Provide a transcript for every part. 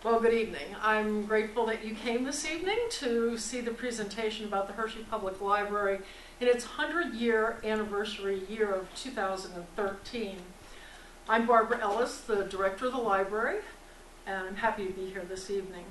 Well, good evening. I'm grateful that you came this evening to see the presentation about the Hershey Public Library in its 100-year anniversary year of 2013. I'm Barbara Ellis, the director of the library, and I'm happy to be here this evening.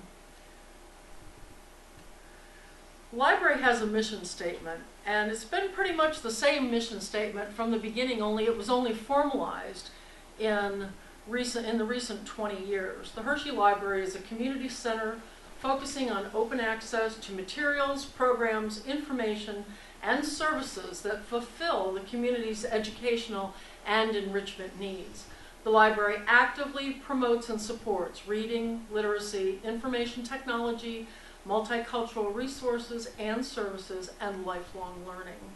The library has a mission statement, and it's been pretty much the same mission statement from the beginning, only it was only formalized in the recent 20 years. The Hershey Library is a community center focusing on open access to materials, programs, information, and services that fulfill the community's educational and enrichment needs. The library actively promotes and supports reading, literacy, information technology, multicultural resources and services, and lifelong learning.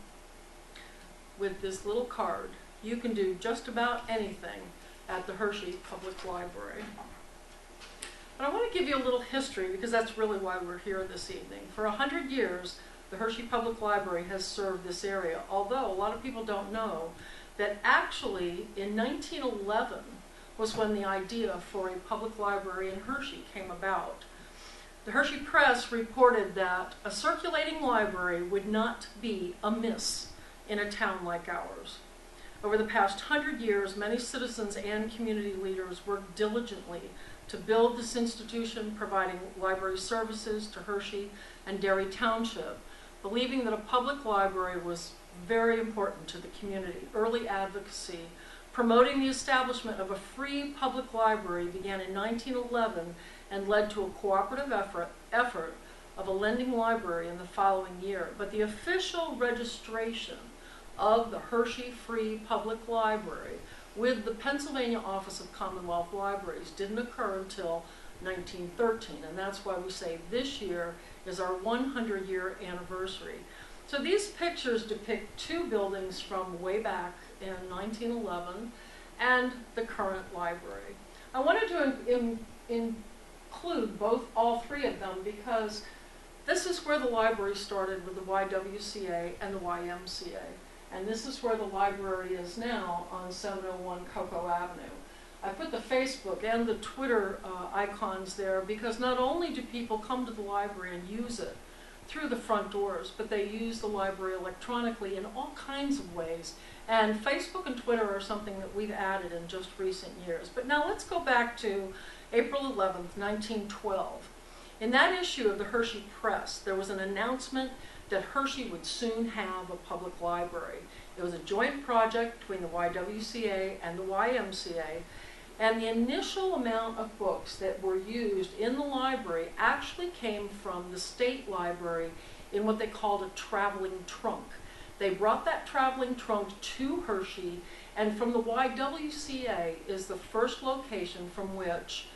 With this little card, you can do just about anything at the Hershey Public Library. But I want to give you a little history because that's really why we're here this evening. For 100 years, the Hershey Public Library has served this area, although a lot of people don't know that actually in 1911 was when the idea for a public library in Hershey came about. The Hershey Press reported that a circulating library would not be amiss in a town like ours. Over the past 100 years, many citizens and community leaders worked diligently to build this institution, providing library services to Hershey and Derry Township, believing that a public library was very important to the community. Early advocacy promoting the establishment of a free public library began in 1911 and led to a cooperative effort of a lending library in the following year. But the official registration of the Hershey Free Public Library with the Pennsylvania Office of Commonwealth Libraries didn't occur until 1913, and that's why we say this year is our 100-year anniversary. So these pictures depict two buildings from way back in 1911 and the current library. I wanted to include all three of them because this is where the library started with the YWCA and the YMCA. And this is where the library is now on 701 Cocoa Avenue. I put the Facebook and the Twitter icons there because not only do people come to the library and use it through the front doors, but they use the library electronically in all kinds of ways. And Facebook and Twitter are something that we've added in just recent years. But now let's go back to April 11th, 1912. In that issue of the Hershey Press, there was an announcement that Hershey would soon have a public library. It was a joint project between the YWCA and the YMCA, and the initial amount of books that were used in the library actually came from the state library in what they called a traveling trunk. They brought that traveling trunk to Hershey, and from the YWCA is the first location from which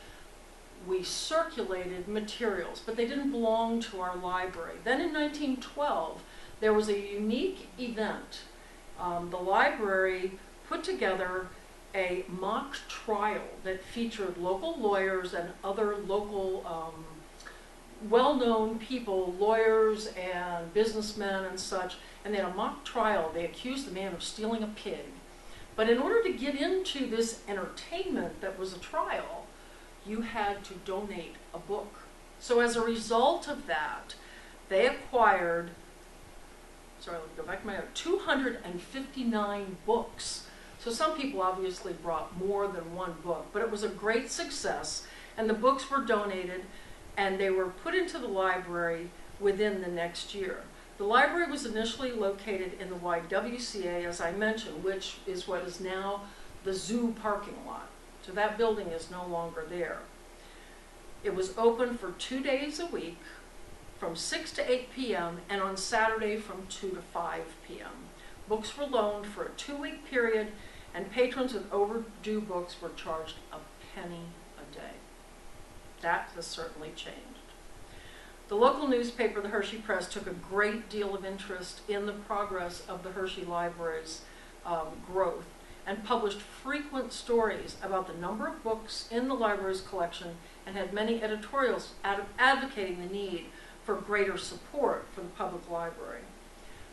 we circulated materials, but they didn't belong to our library. Then in 1912, there was a unique event. The library put together a mock trial that featured local lawyers and other local well-known people, lawyers and businessmen and such, and they had a mock trial. They accused the man of stealing a pig. But in order to get into this entertainment that was a trial, you had to donate a book. So as a result of that, they acquired, 259 books. So some people obviously brought more than one book, but it was a great success, and the books were donated, and they were put into the library within the next year. The library was initially located in the YWCA, as I mentioned, which is what is now the zoo parking lot. So that building is no longer there. It was open for 2 days a week from 6 to 8 p.m. and on Saturday from 2 to 5 p.m. Books were loaned for a 2-week period, and patrons with overdue books were charged a penny a day. That has certainly changed. The local newspaper, the Hershey Press, took a great deal of interest in the progress of the Hershey Library's growth and published frequent stories about the number of books in the library's collection and had many editorials advocating the need for greater support for the public library.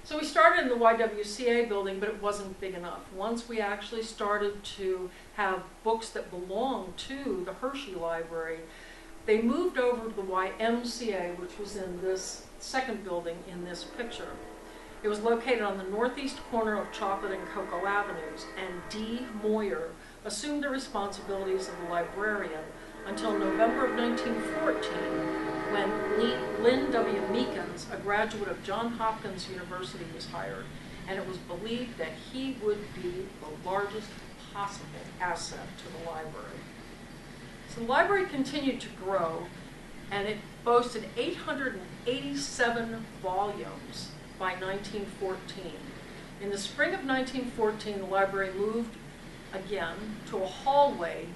So we started in the YWCA building, but it wasn't big enough. Once we actually started to have books that belonged to the Hershey Library, They moved over to the YMCA, which was in this second building in this picture. It was located on the northeast corner of Chocolate and Cocoa Avenues, and D. Moyer assumed the responsibilities of the librarian until November of 1914, when Lynn W. Meekins, a graduate of Johns Hopkins University, was hired, and it was believed that he would be the largest possible asset to the library. So the library continued to grow, and it boasted 887 volumes by 1914. In the spring of 1914, the library moved again to a hallway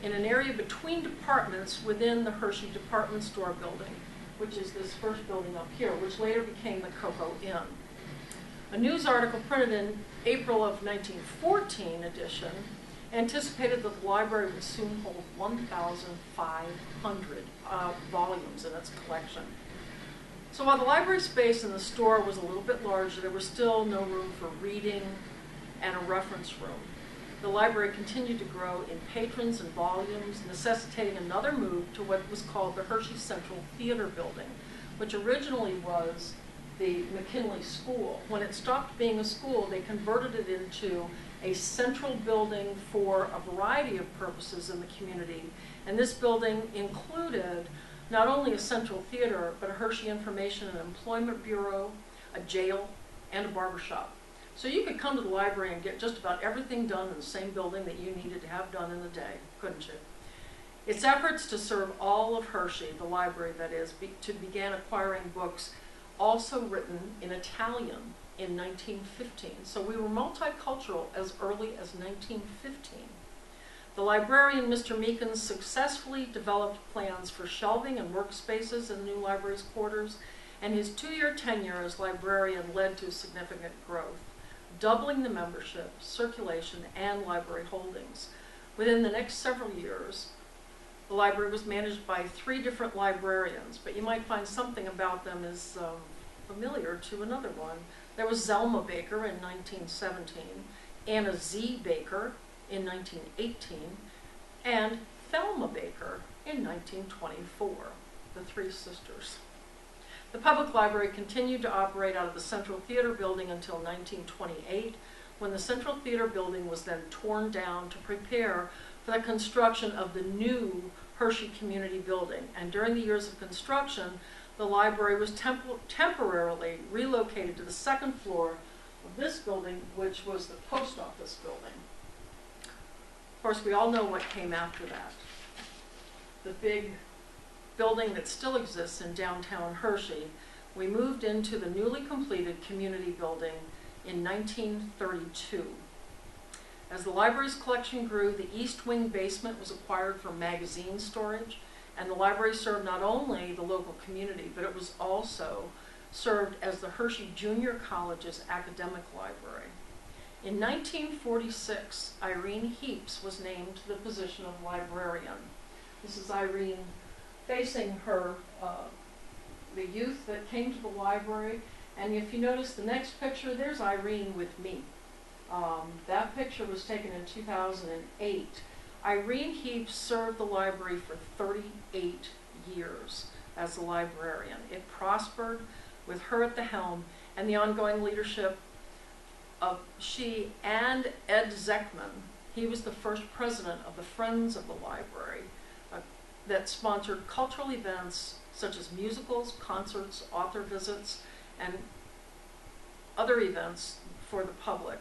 in an area between departments within the Hershey Department Store building, which is this first building up here, which later became the Cocoa Inn. A news article printed in April of 1914 edition anticipated that the library would soon hold 1,500 volumes in its collection. So while the library space in the store was a little bit larger, there was still no room for reading and a reference room. The library continued to grow in patrons and volumes, necessitating another move to what was called the Hershey Central Theater Building, which originally was the McKinley School. When it stopped being a school, they converted it into a central building for a variety of purposes in the community. And this building included not only a central theater, but a Hershey Information and Employment Bureau, a jail, and a barbershop. So you could come to the library and get just about everything done in the same building that you needed to have done in a day, couldn't you? Its efforts to serve all of Hershey, the library that is, began acquiring books also written in Italian in 1915. So we were multicultural as early as 1915. The librarian, Mr. Meekins, successfully developed plans for shelving and workspaces in the new library's quarters, and his 2-year tenure as librarian led to significant growth, doubling the membership, circulation, and library holdings. Within the next several years, the library was managed by 3 different librarians, but you might find something about them is familiar to another one. There was Zelma Baker in 1917, Anna Z. Baker in 1918, and Thelma Baker in 1924, the 3 sisters. The public library continued to operate out of the Central Theater Building until 1928, when the Central Theater Building was then torn down to prepare for the construction of the new Hershey Community Building. And during the years of construction, the library was temporarily relocated to the second floor of this building, which was the post office building. Of course, we all know what came after that. The big building that still exists in downtown Hershey. We moved into the newly completed community building in 1932. As the library's collection grew, the East Wing basement was acquired for magazine storage, and the library served not only the local community, but it was also served as the Hershey Junior College's academic library. In 1946, Irene Heaps was named to the position of librarian. This is Irene facing her, the youth that came to the library, and if you notice the next picture, there's Irene with me. That picture was taken in 2008. Irene Heaps served the library for 38 years as a librarian. It prospered with her at the helm, and the ongoing leadership of she and Ed Zeckman. He was the first president of the Friends of the Library that sponsored cultural events such as musicals, concerts, author visits, and other events for the public.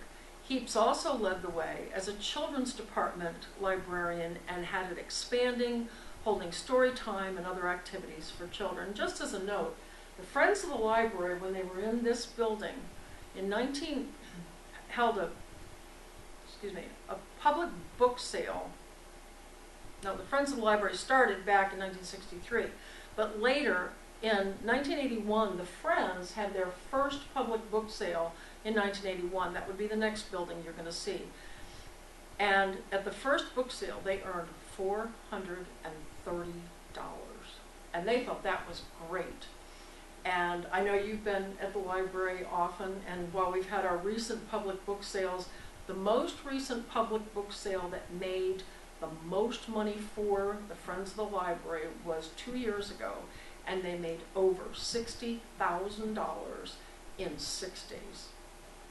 Heaps also led the way as a children's department librarian and had it expanding, holding story time and other activities for children. Just as a note, the Friends of the Library, when they were in this building, held a public book sale. Now, the Friends of the Library started back in 1963, but later, in 1981, the Friends had their first public book sale in 1981. That would be the next building you're going to see. And at the first book sale, they earned $430. And they thought that was great. And I know you've been at the library often, and while we've had our recent public book sales, the most recent public book sale that made the most money for the Friends of the Library was 2 years ago, and they made over $60,000 in 6 days.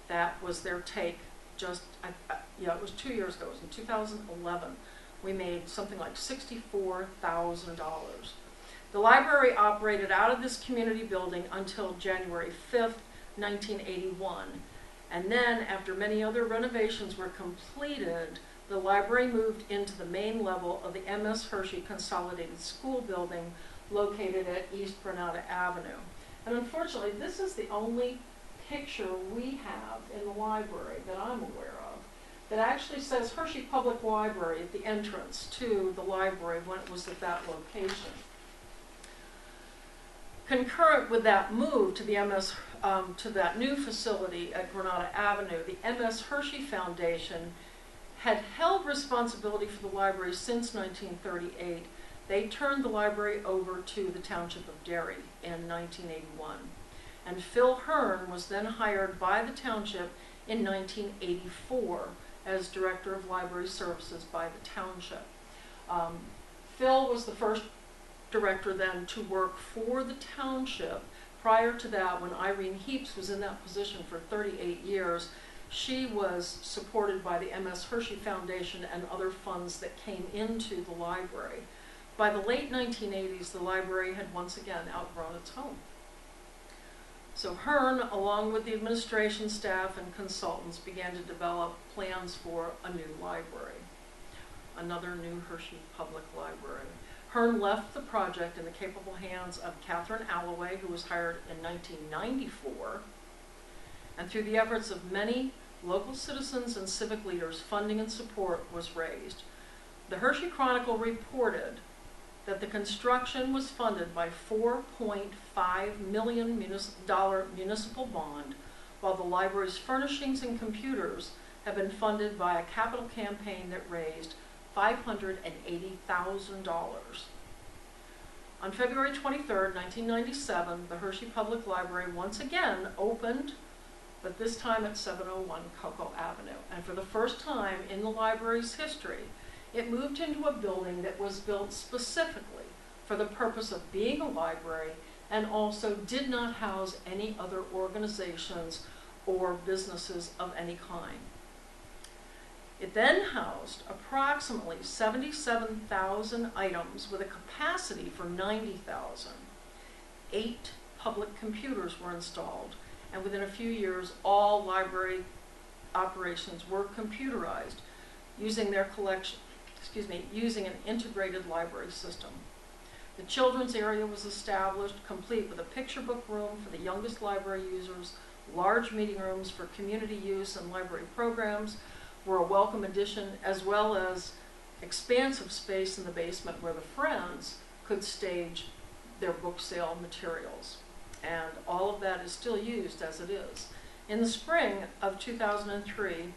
That was their take. Yeah, it was 2 years ago. It was in 2011. We made something like $64,000. The library operated out of this community building until January 5th, 1981. And then, after many other renovations were completed, the library moved into the main level of the M.S. Hershey Consolidated School building located at East Granada Avenue. And unfortunately, this is the only picture we have in the library that I'm aware of that actually says Hershey Public Library at the entrance to the library when it was at that location. Concurrent with that move to the to that new facility at Granada Avenue, the M.S. Hershey Foundation had held responsibility for the library since 1938. They turned the library over to the township of Derry in 1981. And Phil Hearn was then hired by the township in 1984 as Director of Library Services by the township. Phil was the first director then to work for the township. Prior to that, when Irene Heaps was in that position for 38 years, she was supported by the M.S. Hershey Foundation and other funds that came into the library. By the late 1980s, the library had once again outgrown its home. So Hearn, along with the administration staff and consultants, began to develop plans for a new library, another new Hershey Public Library. Hearn left the project in the capable hands of Catherine Alloway, who was hired in 1994, and through the efforts of many local citizens and civic leaders, funding and support was raised. The Hershey Chronicle reported that the construction was funded by $4.5 million municipal bond, while the library's furnishings and computers have been funded by a capital campaign that raised $580,000. On February 23, 1997, the Hershey Public Library once again opened, but this time at 701 Cocoa Avenue. And for the first time in the library's history, it moved into a building that was built specifically for the purpose of being a library and also did not house any other organizations or businesses of any kind. It then housed approximately 77,000 items with a capacity for 90,000. 8 public computers were installed, and within a few years, all library operations were computerized using using an integrated library system. The children's area was established, complete with a picture book room for the youngest library users. Large meeting rooms for community use and library programs were a welcome addition, as well as expansive space in the basement where the Friends could stage their book sale materials. And all of that is still used as it is. In the spring of 2003,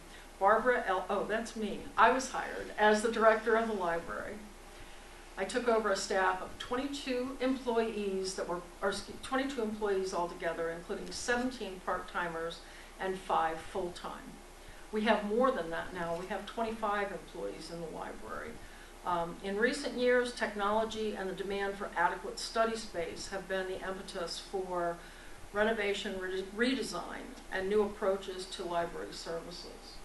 that's me. I was hired as the director of the library. I took over a staff of 22 employees 22 employees altogether, including 17 part-timers and 5 full-time. We have more than that now. We have 25 employees in the library. In recent years, technology and the demand for adequate study space have been the impetus for renovation, redesign, and new approaches to library services.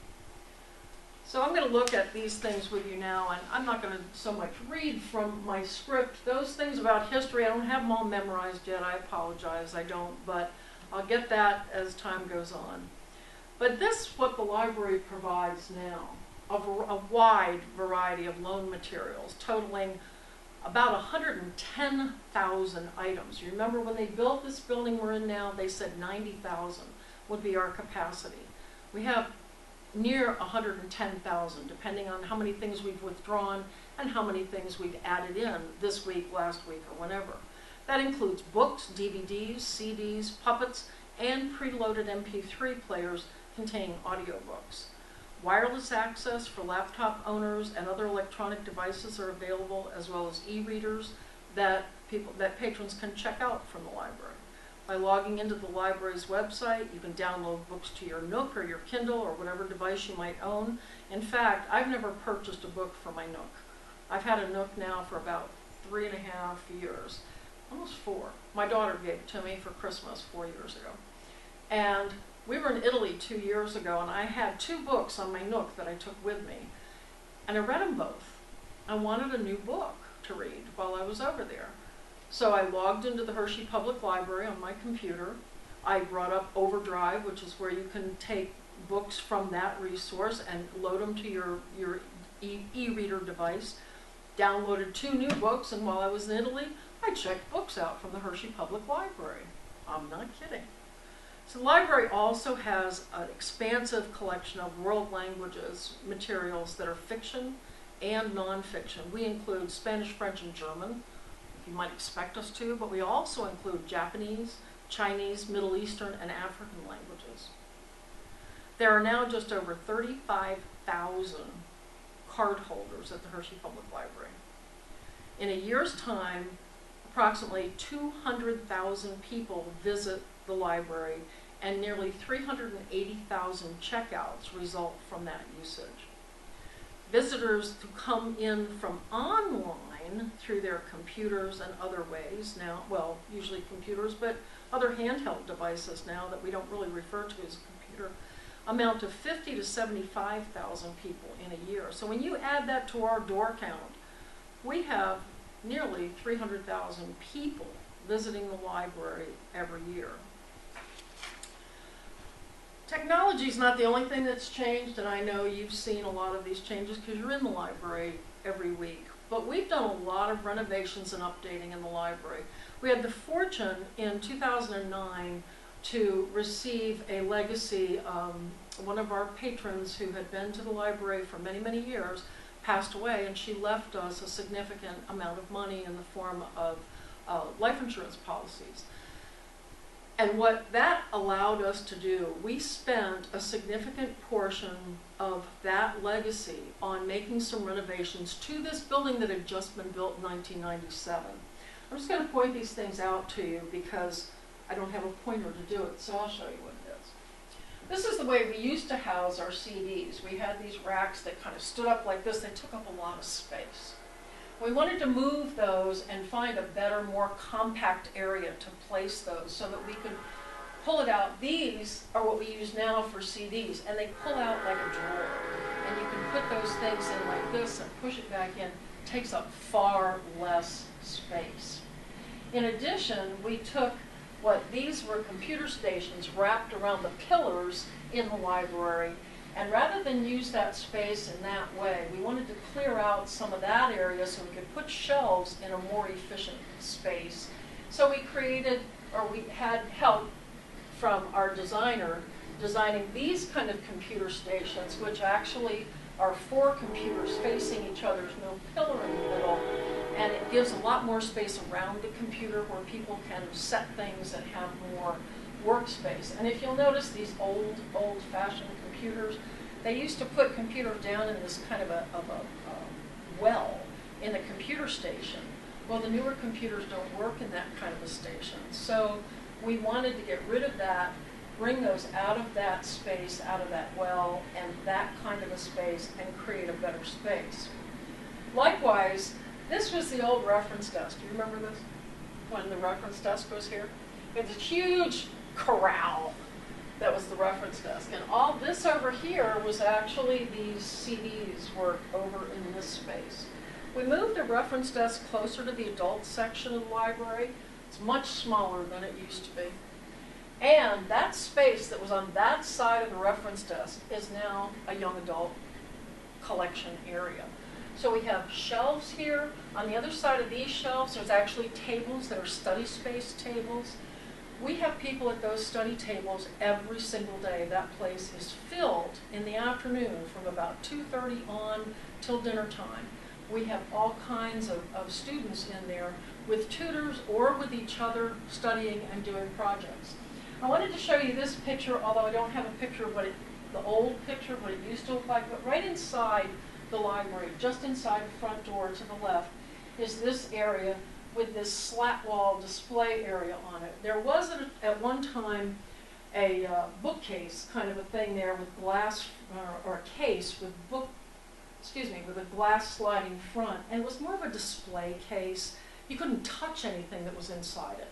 So I'm going to look at these things with you now, and I'm not going to so much read from my script. Those things about history, I don't have them all memorized yet. I apologize, I don't, but I'll get that as time goes on. But this is what the library provides now, a wide variety of loan materials, totaling about 110,000 items. You remember when they built this building we're in now, they said 90,000 would be our capacity. We have near 110,000, depending on how many things we've withdrawn and how many things we've added in this week, last week, or whenever. That includes books, DVDs, CDs, puppets, and preloaded MP3 players containing audiobooks. Wireless access for laptop owners and other electronic devices are available, as well as e-readers that patrons can check out from the library. by logging into the library's website. You can download books to your Nook or your Kindle or whatever device you might own. In fact, I've never purchased a book for my Nook. I've had a Nook now for about 3.5 years, almost 4. My daughter gave it to me for Christmas 4 years ago. And we were in Italy 2 years ago, and I had 2 books on my Nook that I took with me. And I read them both. I wanted a new book to read while I was over there. So I logged into the Hershey Public Library on my computer. I brought up Overdrive, which is where you can take books from that resource and load them to your e-reader device. Downloaded 2 new books, and while I was in Italy, I checked books out from the Hershey Public Library. I'm not kidding. So the library also has an expansive collection of world languages materials that are fiction and nonfiction. We include Spanish, French, and German. You might expect us to, but we also include Japanese, Chinese, Middle Eastern, and African languages. There are now just over 35,000 card holders at the Hershey Public Library. In a year's time, approximately 200,000 people visit the library, and nearly 380,000 checkouts result from that usage. Visitors who come in from online through their computers and other ways now, well, usually computers, but other handheld devices now that we don't really refer to as a computer, amount to 50 to 75,000 people in a year. So when you add that to our door count, we have nearly 300,000 people visiting the library every year. Technology is not the only thing that's changed, and I know you've seen a lot of these changes because you're in the library every week. But we've done a lot of renovations and updating in the library. We had the fortune in 2009 to receive a legacy. One of our patrons who had been to the library for many, many years passed away, and she left us a significant amount of money in the form of life insurance policies. And what that allowed us to do, we spent a significant portion of that legacy on making some renovations to this building that had just been built in 1997. I'm just going to point these things out to you because I don't have a pointer to do it, so I'll show you what it is. This is the way we used to house our CDs. We had these racks that kind of stood up like this. They took up a lot of space. We wanted to move those and find a better, more compact area to place those so that we could pull it out. These are what we use now for CDs, and they pull out like a drawer. And you can put those things in like this and push it back in. It takes up far less space. In addition, we took what these were computer stations wrapped around the pillars in the library, and rather than use that space in that way, we wanted to clear out some of that area so we could put shelves in a more efficient space. So we created, or we had help from our designer designing these kind of computer stations, which actually are 4 computers facing each other. There's no pillar in the middle, and it gives a lot more space around the computer where people can set things and have more workspace. And if you'll notice these old-fashioned computers, they used to put computers down in this kind of a well in the computer station. Well, the newer computers don't work in that kind of a station. So we wanted to get rid of that, bring those out of that space, out of that well, and that kind of a space, and create a better space. Likewise, this was the old reference desk. Do you remember this? When the reference desk was here? It was a huge corral that was the reference desk. And all this over here was actually these CDs were over in this space. We moved the reference desk closer to the adult section of the library. It's much smaller than it used to be. And that space that was on that side of the reference desk is now a young adult collection area. So we have shelves here. On the other side of these shelves, there's actually tables that are study space tables. We have people at those study tables every single day. That place is filled in the afternoon from about 2:30 on till dinner time. We have all kinds of students in there with tutors or with each other studying and doing projects. I wanted to show you this picture, although I don't have a picture of the old picture, what it used to look like, but right inside the library, just inside the front door to the left, is this area with this slat wall display area on it. There was at one time a bookcase kind of a thing there with glass, or a case with with a glass sliding front, and it was more of a display case. You couldn't touch anything that was inside it.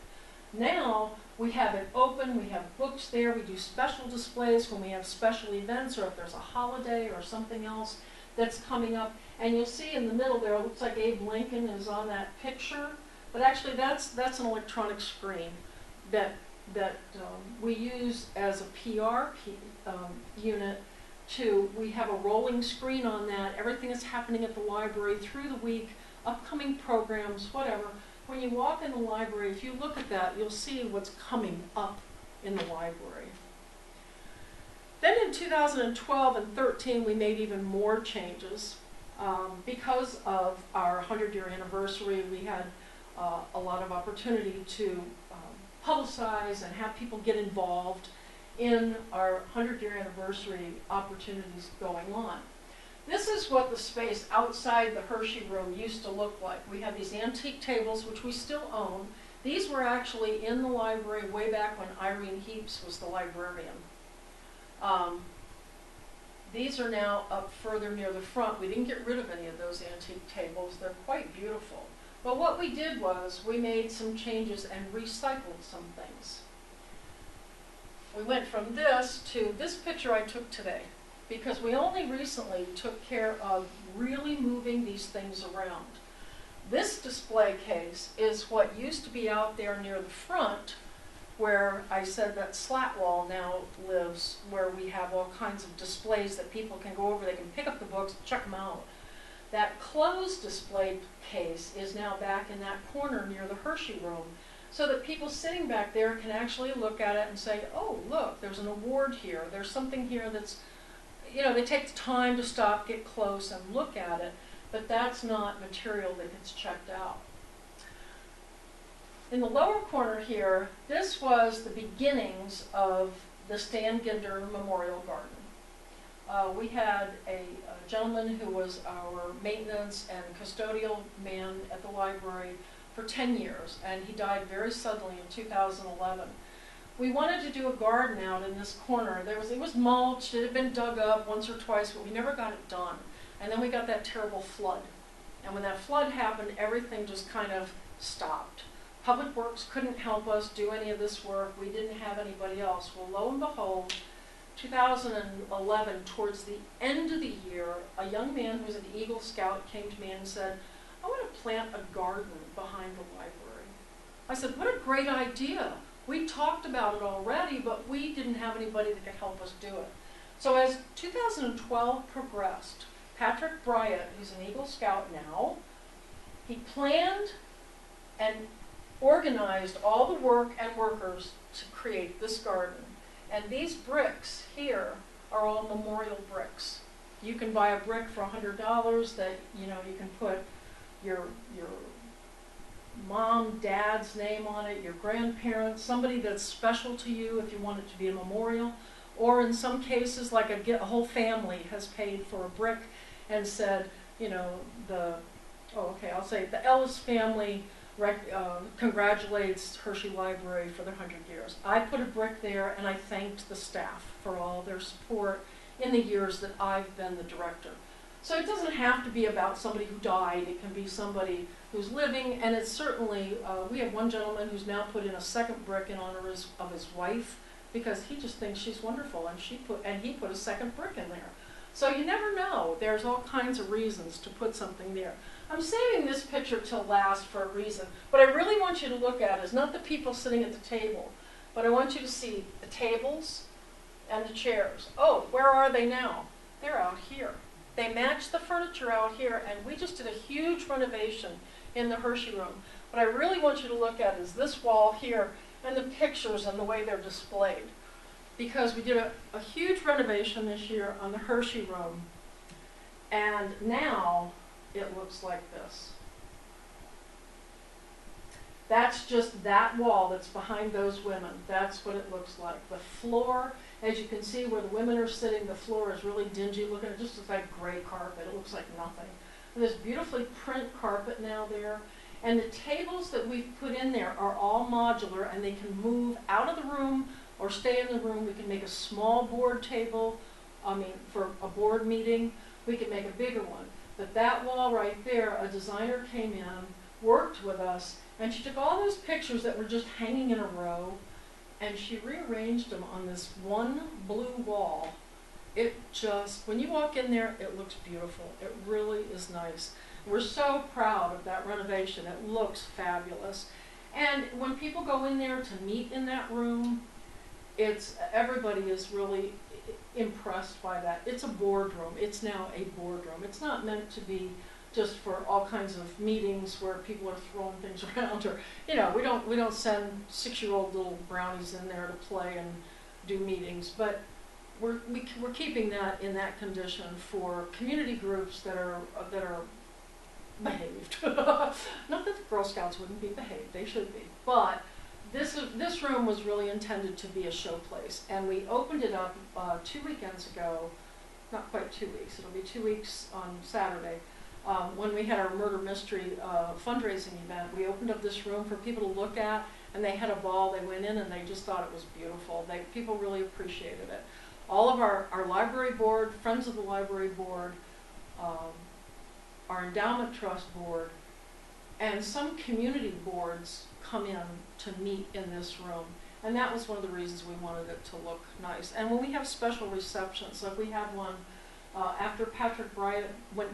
Now we have it open, we have books there, we do special displays when we have special events or if there's a holiday or something else that's coming up. And you'll see in the middle there, it looks like Abe Lincoln is on that picture, but actually that's an electronic screen that we use as a PR unit. We have a rolling screen on that, everything that's happening at the library through the week, upcoming programs, whatever. When you walk in the library, if you look at that, you'll see what's coming up in the library. Then in 2012 and 13, we made even more changes. Because of our 100-year anniversary, we had a lot of opportunity to publicize and have people get involved in our 100-year anniversary opportunities going on. This is what the space outside the Hershey room used to look like. We have these antique tables, which we still own. These were actually in the library way back when Irene Heaps was the librarian. These are now up further near the front. We didn't get rid of any of those antique tables. They're quite beautiful. But what we did was we made some changes and recycled some things. We went from this to this picture I took today, because we only recently took care of really moving these things around. This display case is what used to be out there near the front, where I said that slat wall now lives, where we have all kinds of displays that people can go over, they can pick up the books, check them out. That closed display case is now back in that corner near the Hershey room, so that people sitting back there can actually look at it and say, oh, look, there's an award here, there's something here that's, you know, they take the time to stop, get close, and look at it, but that's not material that gets checked out. In the lower corner here, this was the beginnings of the Stan Ginder Memorial Garden. We had a gentleman who was our maintenance and custodial man at the library for 10 years, and he died very suddenly in 2011. We wanted to do a garden out in this corner. It was mulched, it had been dug up once or twice, but we never got it done. And then we got that terrible flood. And when that flood happened, everything just kind of stopped. Public Works couldn't help us do any of this work. We didn't have anybody else. Well, lo and behold, 2011, towards the end of the year, a young man who was an Eagle Scout came to me and said, I want to plant a garden behind the library. I said, what a great idea. We talked about it already, but we didn't have anybody that could help us do it. So as 2012 progressed, Patrick Bryant, who's an Eagle Scout now, he planned and organized all the work and workers to create this garden. And these bricks here are all memorial bricks. You can buy a brick for $100 that, you know, you can put your mom, dad's name on it, your grandparents, somebody that's special to you if you want it to be a memorial. Or in some cases, like a whole family has paid for a brick and said, you know, the Ellis family congratulates Hershey Library for their 100 years. I put a brick there and I thanked the staff for all their support in the years that I've been the director. So it doesn't have to be about somebody who died, it can be somebody who's living, and it's certainly, we have one gentleman who's now put in a second brick in honor of his wife, because he just thinks she's wonderful, and he put a second brick in there. So you never know, there's all kinds of reasons to put something there. I'm saving this picture till last for a reason. What I really want you to look at is not the people sitting at the table, but I want you to see the tables and the chairs. Oh, where are they now? They're out here. They match the furniture out here, and we just did a huge renovation in the Hershey room. What I really want you to look at is this wall here and the pictures and the way they're displayed. Because we did a huge renovation this year on the Hershey room, and now it looks like this. That's just that wall that's behind those women. That's what it looks like. The floor, as you can see where the women are sitting, the floor is really dingy looking. It just looks like gray carpet. It looks like nothing. And there's beautifully print carpet now there. And the tables that we've put in there are all modular, and they can move out of the room or stay in the room. We can make a small board table, for a board meeting. We can make a bigger one. But that wall right there, a designer came in, worked with us, and she took all those pictures that were just hanging in a row, and she rearranged them on this one blue wall. It just, when you walk in there, it looks beautiful. It really is nice. We're so proud of that renovation. It looks fabulous. And when people go in there to meet in that room, everybody is really impressed by that. It's a boardroom. It's now a boardroom. It's not meant to be just for all kinds of meetings where people are throwing things around, or we don't send 6-year-old little brownies in there to play and do meetings. But we're keeping that in that condition for community groups that are behaved. Not that the Girl Scouts wouldn't be behaved; they should be. But this room was really intended to be a showplace, and we opened it up 2 weekends ago. Not quite 2 weeks. It'll be 2 weeks on Saturday. When we had our murder mystery fundraising event, we opened up this room for people to look at, and they had a ball. They went in and they just thought it was beautiful. People really appreciated it. All of our library board, Friends of the Library Board, our endowment trust board, and some community boards come in to meet in this room. And that was one of the reasons we wanted it to look nice. And when we have special receptions, like we had one after Patrick Bryant,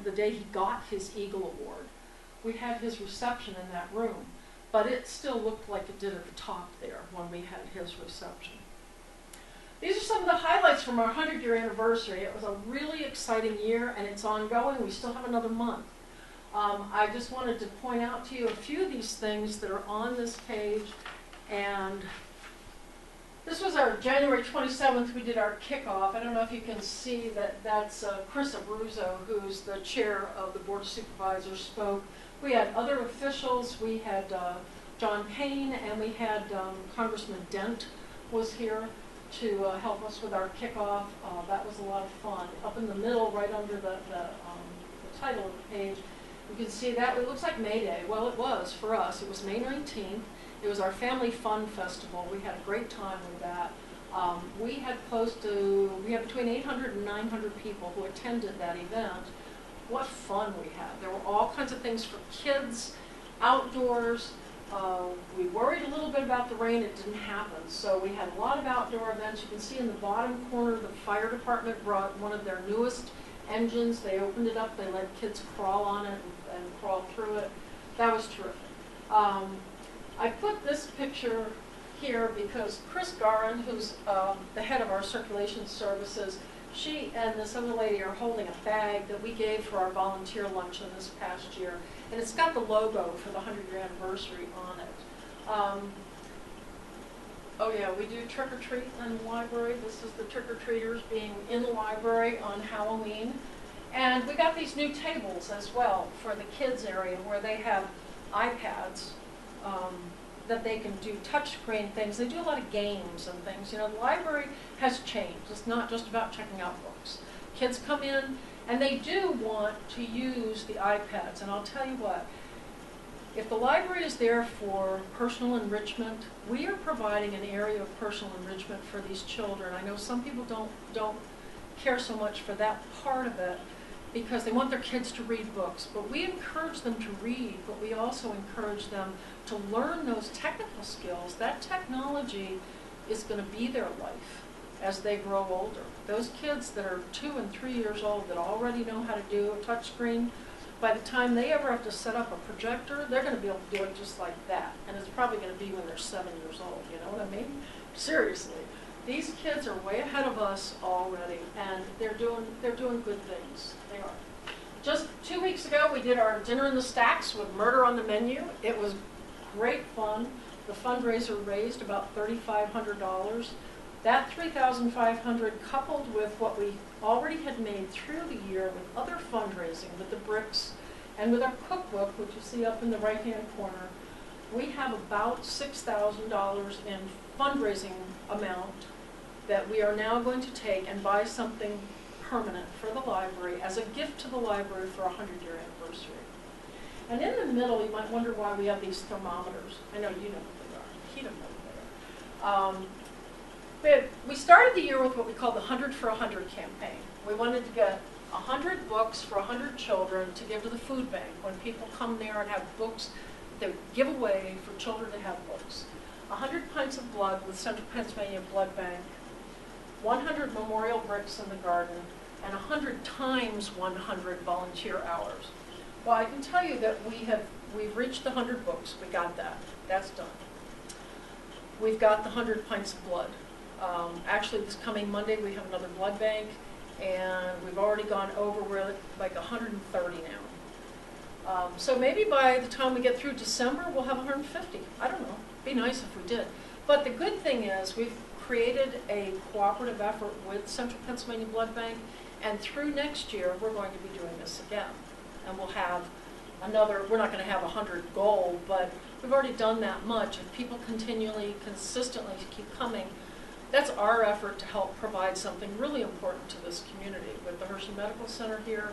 the day he got his Eagle Award, we had his reception in that room. But it still looked like it did at the top there when we had his reception. These are some of the highlights from our 100-year anniversary. It was a really exciting year, and it's ongoing. We still have another month. I just wanted to point out to you a few of these things that are on this page. And this was our January 27th. We did our kickoff. I don't know if you can see that. That's Chris Abruzzo, who's the chair of the Board of Supervisors, spoke. We had other officials. We had John Payne, and we had Congressman Dent was here to help us with our kickoff. That was a lot of fun. Up in the middle, right under the title of the page, you can see that it looks like May Day. Well, it was for us. It was May 19th. It was our Family Fun Festival. We had a great time with that. We had between 800 and 900 people who attended that event. What fun we had. There were all kinds of things for kids, outdoors. We worried a little bit about the rain. It didn't happen. So we had a lot of outdoor events. You can see in the bottom corner, the fire department brought one of their newest engines. They opened it up. They let kids crawl on it and crawl through it. That was terrific. I put this picture here because Chris Garin, who's the head of our circulation services, she and this other lady are holding a bag that we gave for our volunteer luncheon this past year. And it's got the logo for the 100-year anniversary on it. Oh yeah, we do trick-or-treat in the library. This is the trick-or-treaters being in the library on Halloween. And we got these new tables as well for the kids area where they have iPads that they can do touchscreen things. They do a lot of games and things. You know, the library has changed. It's not just about checking out books. Kids come in and they do want to use the iPads. And I'll tell you what, if the library is there for personal enrichment, we are providing an area of personal enrichment for these children. I know some people don't care so much for that part of it because they want their kids to read books. But we encourage them to read, but we also encourage them to learn those technical skills. That technology is going to be their life as they grow older. Those kids that are 2 and 3 years old that already know how to do a touch screen, by the time they ever have to set up a projector, they're going to be able to do it just like that. And it's probably going to be when they're 7 years old, you know what I mean? Seriously. These kids are way ahead of us already, and they're doing good things. They are. Just 2 weeks ago, we did our Dinner in the Stacks with Murder on the Menu. It was great fun. The fundraiser raised about $3,500. That $3,500 coupled with what we already had made through the year with other fundraising, with the bricks, and with our cookbook, which you see up in the right-hand corner, we have about $6,000 in fundraising amount that we are now going to take and buy something permanent for the library as a gift to the library for a 100-year anniversary. And in the middle, you might wonder why we have these thermometers. I know you know what they are. He doesn't know what they are. But we started the year with what we call the 100 for 100 campaign. We wanted to get 100 books for 100 children to give to the food bank. When people come there and have books, they give away for children to have books. 100 pints of blood with Central Pennsylvania Blood Bank, 100 memorial bricks in the garden, and 100 times 100 volunteer hours. Well, I can tell you that we've reached the 100 books. We got that. That's done. We've got the 100 pints of blood. Actually, this coming Monday, we have another blood bank, and we've already gone over, we're at like 130 now. So maybe by the time we get through December, we'll have 150. I don't know. It'd be nice if we did. But the good thing is we've created a cooperative effort with Central Pennsylvania Blood Bank, and through next year, we're going to be doing this again. And we'll have another, we're not going to have 100 goal, but we've already done that much. If people continually, consistently keep coming, that's our effort to help provide something really important to this community. With the Hershey Medical Center here,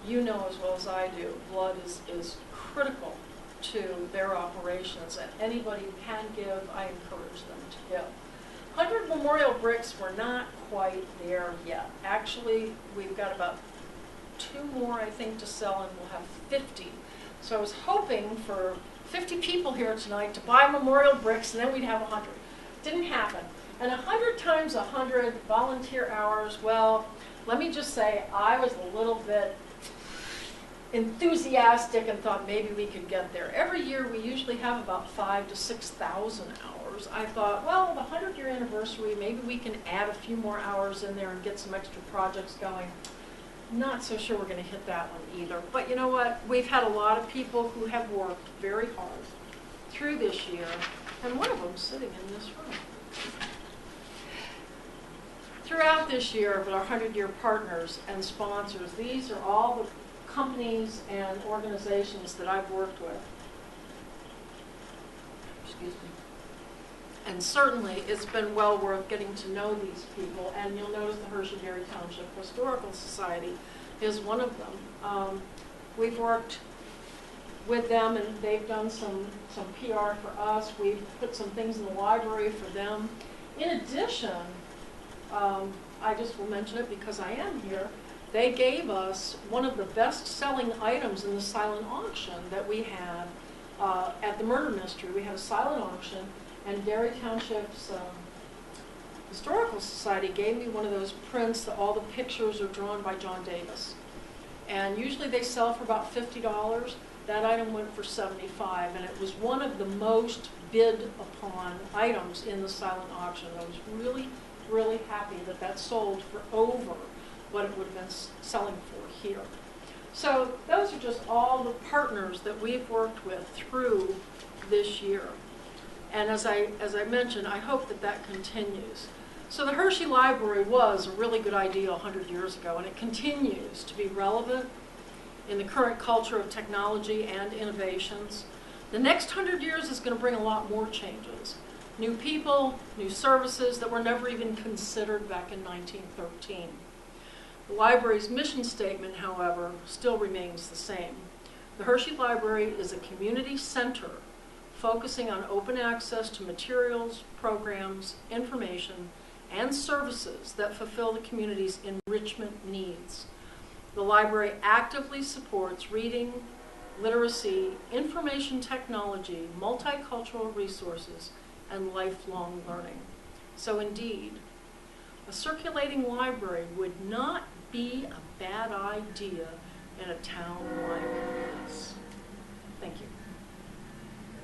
you know as well as I do, blood is critical to their operations, and anybody who can give, I encourage them to give. 100 memorial bricks, we're not quite there yet. Actually, we've got about 2 more, I think, to sell, and we'll have 50. So I was hoping for 50 people here tonight to buy memorial bricks, and then we'd have 100. Didn't happen. And 100 times 100 volunteer hours, well, let me just say, I was a little bit enthusiastic and thought maybe we could get there. Every year we usually have about 5,000 to 6,000 hours. I thought, well, the 100-year anniversary, maybe we can add a few more hours in there and get some extra projects going. Not so sure we're going to hit that one either. But you know what? We've had a lot of people who have worked very hard through this year, and one of them sitting in this room. Throughout this year, with our 100-year partners and sponsors, these are all the companies and organizations that I've worked with. Excuse me. And certainly it's been well worth getting to know these people, and you'll notice the Hershey-Derry Township Historical Society is one of them. We've worked with them, and they've done some PR for us. We've put some things in the library for them. In addition, I just will mention it because I am here, they gave us one of the best-selling items in the silent auction that we had at the Murder Mystery. We had a silent auction, and Derry Township's Historical Society gave me one of those prints that all the pictures are drawn by John Davis. And usually they sell for about $50. That item went for $75, and it was one of the most bid upon items in the silent auction. I was really, really happy that that sold for over what it would have been selling for here. So those are just all the partners that we've worked with through this year. And as I mentioned, I hope that that continues. So the Hershey Library was a really good idea 100 years ago, and it continues to be relevant in the current culture of technology and innovations. The next 100 years is going to bring a lot more changes. New people, new services that were never even considered back in 1913. The library's mission statement, however, still remains the same. The Hershey Library is a community center focusing on open access to materials, programs, information, and services that fulfill the community's enrichment needs. The library actively supports reading, literacy, information technology, multicultural resources, and lifelong learning. So indeed, a circulating library would not be a bad idea in a town like this. Thank you.